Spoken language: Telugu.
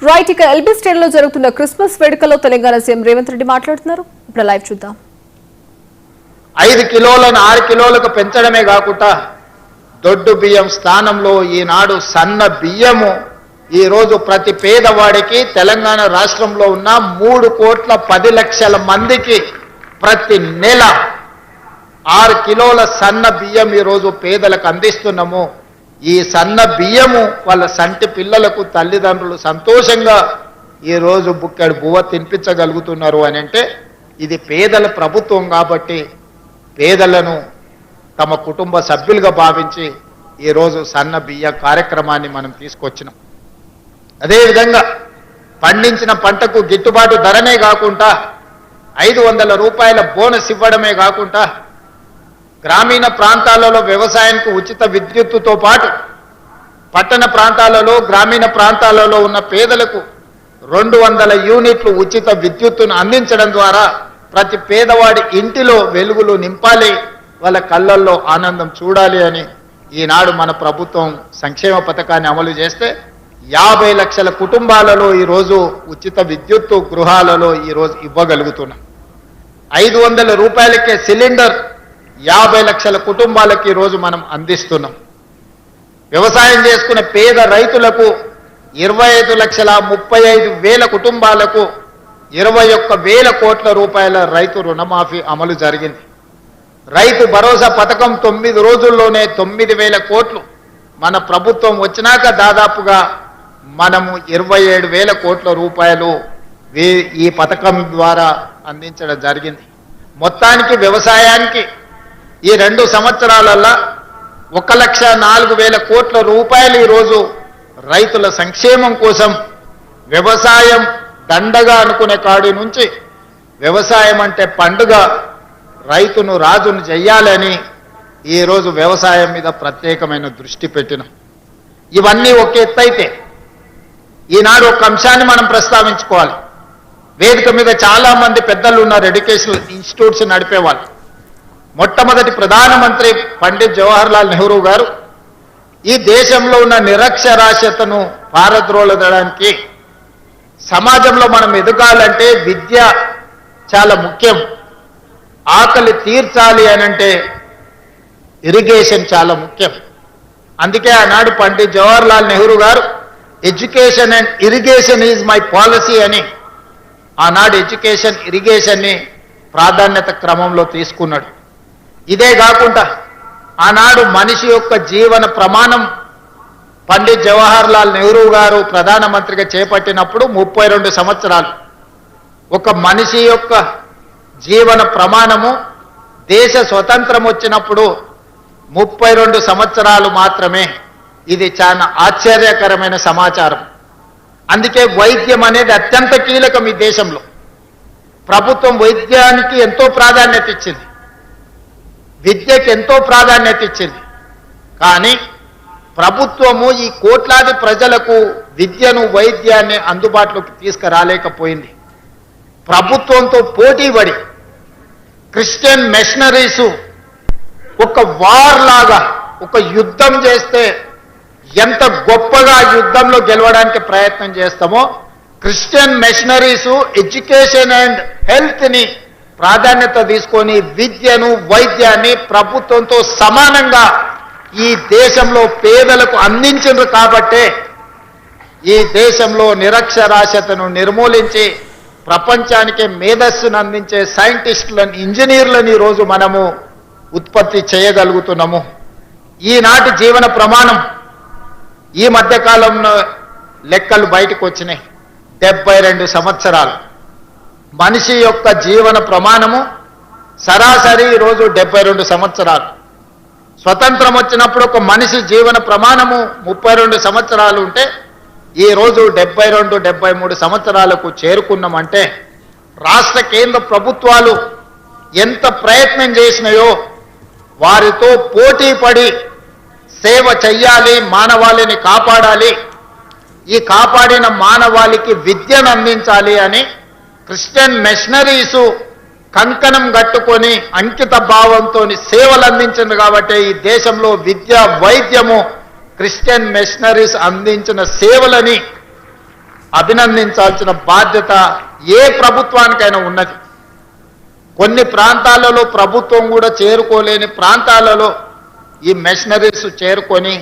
రైట్, ఇక ఎల్బీ స్టేడియంలో జరుగుతున్న క్రిస్మస్ వేడుకలో తెలంగాణ సీఎం రేవంత్ రెడ్డి మాట్లాడుతున్నారు. ఇప్పుడు లైవ్ చూద్దాం. 5 కిలోలను 6 కిలోలకు పెంచడమే కాకుండా దొడ్డు బియ్యం స్థానంలో ఈనాడు సన్న బియ్యము ఈ రోజు ప్రతి పేదవాడికి తెలంగాణ రాష్ట్రంలో ఉన్న 3,10,00,000 మందికి ప్రతి నెల 6 కిలోల సన్న బియ్యం ఈ రోజు పేదలకు అందిస్తున్నాము. ఈ సన్న బియ్యము వాళ్ళ సంటి పిల్లలకు తల్లిదండ్రులు సంతోషంగా ఈ రోజు బుక్కెడు బువ్వ తినిపించగలుగుతున్నారు అని అంటే ఇది పేదల ప్రభుత్వం కాబట్టి పేదలను తమ కుటుంబ సభ్యులుగా భావించి ఈ రోజు సన్న బియ్య కార్యక్రమాన్ని మనం తీసుకొచ్చినాం. అదేవిధంగా పండించిన పంటకు గిట్టుబాటు ధరనే కాకుండా 500 రూపాయల బోనస్ ఇవ్వడమే కాకుండా గ్రామీణ ప్రాంతాలలో వ్యవసాయానికి ఉచిత విద్యుత్తుతో పాటు పట్టణ ప్రాంతాలలో గ్రామీణ ప్రాంతాలలో ఉన్న పేదలకు 200 యూనిట్లు ఉచిత విద్యుత్తును అందించడం ద్వారా ప్రతి పేదవాడి ఇంటిలో వెలుగులు నింపాలి, వాళ్ళ కళ్ళల్లో ఆనందం చూడాలి అని ఈనాడు మన ప్రభుత్వం సంక్షేమ పథకాన్ని అమలు చేస్తే 50 లక్షల కుటుంబాలలో ఈరోజు ఉచిత విద్యుత్తు గృహాలలో ఈరోజు ఇవ్వగలుగుతున్నాం. 500 రూపాయలకే సిలిండర్ 50 లక్షల కుటుంబాలకు ఈరోజు మనం అందిస్తున్నాం. వ్యవసాయం చేసుకున్న పేద రైతులకు 25,35,000 కుటుంబాలకు 21,000 కోట్ల రూపాయల రైతు రుణమాఫీ అమలు జరిగింది. రైతు భరోసా పథకం 9 రోజుల్లోనే 9,000 కోట్లు మన ప్రభుత్వం వచ్చినాక దాదాపుగా మనము 27,000 కోట్ల రూపాయలు ఈ పథకం ద్వారా అందించడం జరిగింది. మొత్తానికి వ్యవసాయానికి ఈ 2 సంవత్సరాలలో 1,04,000 కోట్ల రూపాయలు ఈరోజు రైతుల సంక్షేమం కోసం వ్యవసాయం దండగా అనుకునే కాడి నుంచి వ్యవసాయం అంటే పండుగ, రైతును రాజును చెయ్యాలని ఈరోజు వ్యవసాయం మీద ప్రత్యేకమైన దృష్టి పెట్టినాం. ఇవన్నీ ఒక ఎత్తైతే ఈనాడు ఒక అంశాన్ని మనం ప్రస్తావించుకోవాలి. వేదిక మీద చాలా మంది పెద్దలు ఉన్నారు, ఎడ్యుకేషనల్ ఇన్స్టిట్యూట్స్ నడిపేవాళ్ళు. మొట్టమొదటి ప్రధానమంత్రి పండిత్ జవహర్లాల్ నెహ్రూ గారు ఈ దేశంలో ఉన్న నిరక్షరాస్యతను పారద్రోలడానికి సమాజంలో మనం ఎదగాలంటే విద్య చాలా ముఖ్యం, ఆకలి తీర్చాలి అనంటే ఇరిగేషన్ చాలా ముఖ్యం. అందుకే ఆనాడు పండిత్ జవహర్లాల్ నెహ్రూ గారు education and irrigation is my policy అని ఆనాడు ఎడ్యుకేషన్ ఇరిగేషన్ని ప్రాధాన్యత క్రమంలో తీసుకున్నాడు. ఇదే కాకుండా ఆనాడు మనిషి యొక్క జీవన ప్రమాణం పండిత్ జవహర్లాల్ నెహ్రూ గారు ప్రధానమంత్రిగా చేపట్టినప్పుడు 32 సంవత్సరాలు. ఒక మనిషి యొక్క జీవన ప్రమాణము దేశ స్వతంత్రం వచ్చినప్పుడు 32 సంవత్సరాలు మాత్రమే. ఇది చాలా ఆశ్చర్యకరమైన సమాచారం. అందుకే వైద్యం అనేది అత్యంత కీలకం. ఈ దేశంలో ప్రభుత్వం వైద్యానికి ఎంతో ప్రాధాన్యత ఇచ్చింది, విద్యకి ఎంతో ప్రాధాన్యత ఇచ్చింది. కానీ ప్రభుత్వము ఈ కోట్లాది ప్రజలకు విద్యను వైద్యాన్ని అందుబాటులోకి తీసుకురాలేకపోయింది. ప్రభుత్వంతో పోటీపడి క్రిస్టియన్ మిషనరీసు ఒక వార్ లాగా ఒక యుద్ధం చేస్తే ఎంత గొప్పగా యుద్ధంలో గెలవడానికి ప్రయత్నం చేస్తామో క్రిస్టియన్ మిషనరీసు ఎడ్యుకేషన్ అండ్ హెల్త్ని ప్రాధాన్యత తీసుకొని విద్యను వైద్యాన్ని ప్రభుత్వంతో సమానంగా ఈ దేశంలో పేదలకు అందించారు. కాబట్టే ఈ దేశంలో నిరక్షరాస్యతను నిర్మూలించి ప్రపంచానికే మేధస్సును అందించే సైంటిస్టులను ఇంజనీర్లను ఈరోజు మనము ఉత్పత్తి చేయగలుగుతున్నాము. ఈనాటి జీవన ప్రమాణం ఈ మధ్యకాలంలో లెక్కలు బయటకు వచ్చినాయి. 72 సంవత్సరాలు మనిషి యొక్క జీవన ప్రమాణము సరాసరి ఈరోజు 72 సంవత్సరాలు. స్వతంత్రం వచ్చినప్పుడు ఒక మనిషి జీవన ప్రమాణము 32 సంవత్సరాలు ఉంటే ఈరోజు 72-73 సంవత్సరాలకు చేరుకున్నామంటే రాష్ట్ర కేంద్ర ప్రభుత్వాలు ఎంత ప్రయత్నం చేసినాయో వారితో పోటీ పడి సేవ చెయ్యాలి, మానవాళిని కాపాడాలి, ఈ కాపాడిన మానవాళికి విద్యను అందించాలి అని క్రిస్టియన్ మిషనరీసు కంకణం కట్టుకొని అంకిత భావంతో సేవలు అందించింది. కాబట్టి ఈ దేశంలో విద్య వైద్యము క్రిస్టియన్ మిషనరీస్ అందించిన సేవలని అభినందించాల్సిన బాధ్యత ఏ ప్రభుత్వానికైనా ఉన్నది. కొన్ని ప్రాంతాలలో ప్రభుత్వం కూడా చేరుకోలేని ప్రాంతాలలో ఈ మెషినరీస్ చేరుకొని